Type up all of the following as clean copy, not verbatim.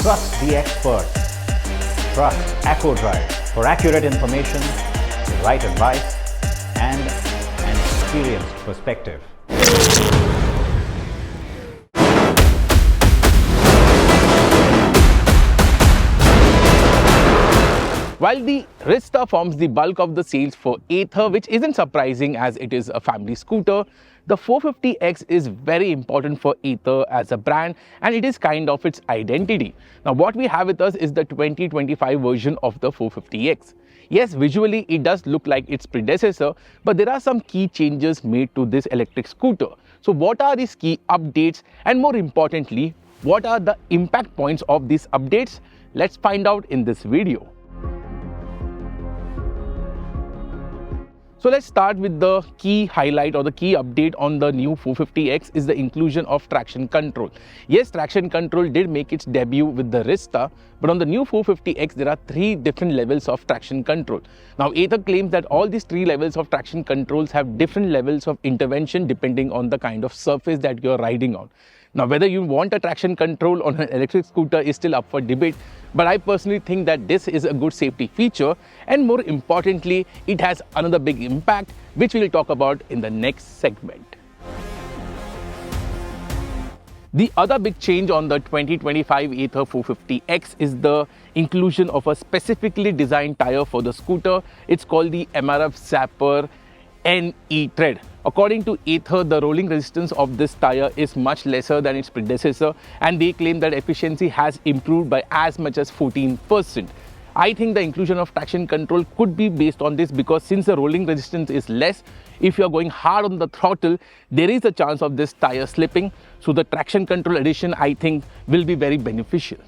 Trust the experts. Trust EcoDrive for accurate information, the right advice, and an experienced perspective. While the Rizta forms the bulk of the sales for Ather, which isn't surprising as it is a family scooter, the 450X is very important for Ather as a brand, and it is kind of its identity. Now what we have with us is the 2025 version of the 450X. Yes, visually it does look like its predecessor, but there are some key changes made to this electric scooter. So what are these key updates, and more importantly, what are the impact points of these updates? Let's find out in this video. So let's start with the key highlight or the key update on the new 450X is the inclusion of traction control. Yes, traction control did make its debut with the Rizta, but on the new 450X there are 3 different levels of traction control. Now Ather claims that all these 3 levels of traction controls have different levels of intervention depending on the kind of surface that you're riding on. Now, whether you want a traction control on an electric scooter is still up for debate, but I personally think that this is a good safety feature, and more importantly, it has another big impact, which we'll talk about in the next segment. The other big change on the 2025 Ather 450X is the inclusion of a specifically designed tire for the scooter. It's called the MRF Zapper NE tread. According to Ather, the rolling resistance of this tire is much lesser than its predecessor, and they claim that efficiency has improved by as much as 14%. I think the inclusion of traction control could be based on this, because since the rolling resistance is less, if you are going hard on the throttle, there is a chance of this tire slipping. So the traction control addition, I think, will be very beneficial.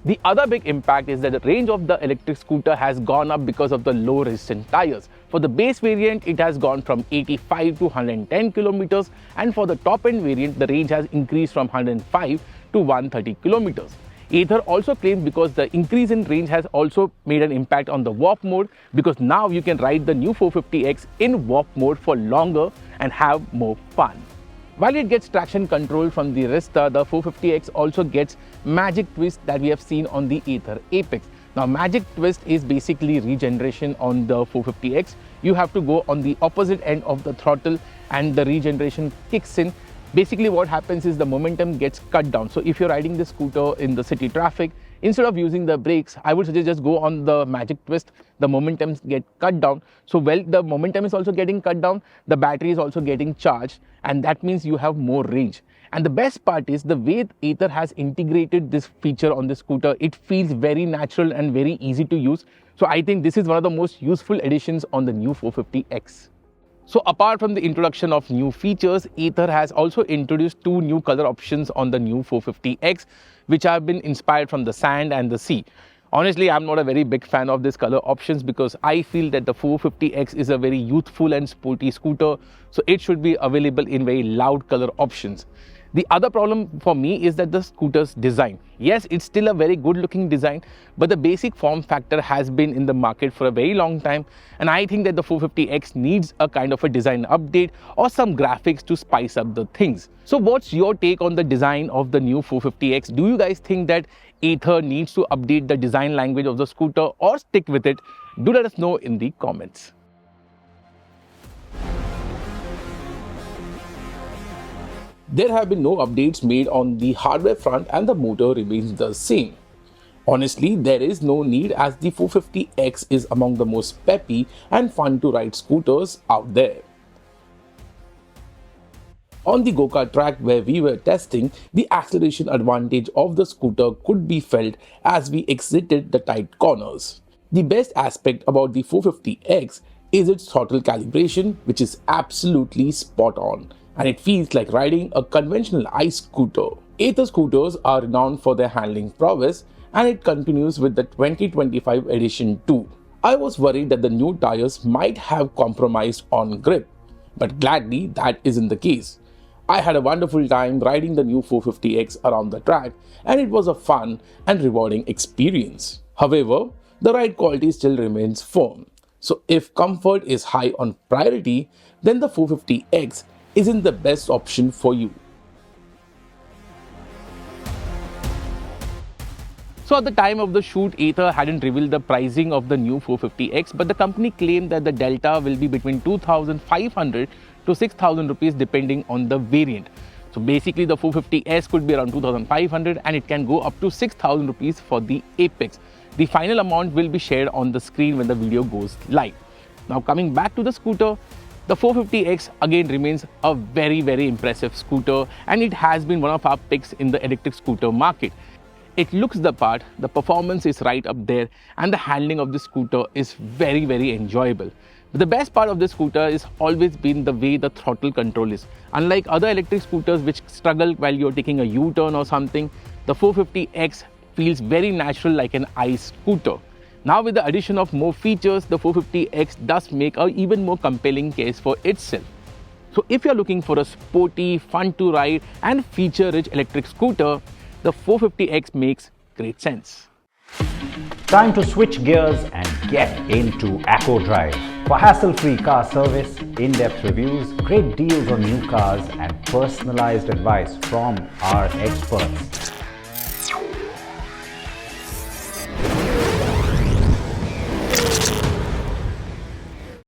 The other big impact is that the range of the electric scooter has gone up because of the low resistance tires. For the base variant, it has gone from 85 to 110 kilometers, and for the top end variant, the range has increased from 105 to 130 kilometers. Ather also claims because the increase in range has also made an impact on the warp mode, because now you can ride the new 450X in warp mode for longer and have more fun. While it gets traction control from the Rizta, the 450X also gets Magic Twist that we have seen on the Ather Apex. Now Magic Twist is basically regeneration on the 450X. You have to go on the opposite end of the throttle and the regeneration kicks in. Basically what happens is the momentum gets cut down. So if you're riding the scooter in the city traffic, instead of using the brakes, I would suggest just go on the Magic Twist. The momentums get cut down. So while the momentum is also getting cut down, the battery is also getting charged, and that means you have more range. And the best part is the way Ather has integrated this feature on the scooter. It feels very natural and very easy to use. So I think this is one of the most useful additions on the new 450X. So apart from the introduction of new features, Ather has also introduced 2 new color options on the new 450X, which have been inspired from the sand and the sea. Honestly, I'm not a very big fan of these color options, because I feel that the 450X is a very youthful and sporty scooter, so it should be available in very loud color options. The other problem for me is that the scooter's design. Yes, it's still a very good looking design, but the basic form factor has been in the market for a very long time, and I think that the 450X needs a kind of a design update or some graphics to spice up the things. So what's your take on the design of the new 450X? Do you guys think that Ather needs to update the design language of the scooter or stick with it? Do let us know in the comments. There have been no updates made on the hardware front, and the motor remains the same. Honestly, there is no need, as the 450X is among the most peppy and fun to ride scooters out there. On the go-kart track where we were testing, the acceleration advantage of the scooter could be felt as we exited the tight corners. The best aspect about the 450X is its throttle calibration, which is absolutely spot on, and it feels like riding a conventional ice scooter. Ather scooters are renowned for their handling prowess, and it continues with the 2025 edition too. I was worried that the new tires might have compromised on grip, but gladly that isn't the case. I had a wonderful time riding the new 450X around the track, and it was a fun and rewarding experience. However, the ride quality still remains firm. So if comfort is high on priority, then the 450X isn't the best option for you. So at the time of the shoot, Ather hadn't revealed the pricing of the new 450X, but the company claimed that the delta will be between 2,500 to 6,000 rupees depending on the variant. So basically the 450S could be around 2,500 and it can go up to 6,000 rupees for the Apex. The final amount will be shared on the screen when the video goes live. Now coming back to the scooter, the 450X again remains a very impressive scooter, and it has been one of our picks in the electric scooter market. It looks the part, the performance is right up there, and the handling of the scooter is very enjoyable. But the best part of this scooter is always been the way the throttle control is. Unlike other electric scooters which struggle while you're taking a U-turn or something, the 450X feels very natural like an ICE scooter. Now with the addition of more features, the 450X does make an even more compelling case for itself. So if you're looking for a sporty, fun to ride and feature-rich electric scooter, the 450X makes great sense. Time to switch gears and get into Acco Drive. For hassle-free car service, in-depth reviews, great deals on new cars and personalized advice from our experts.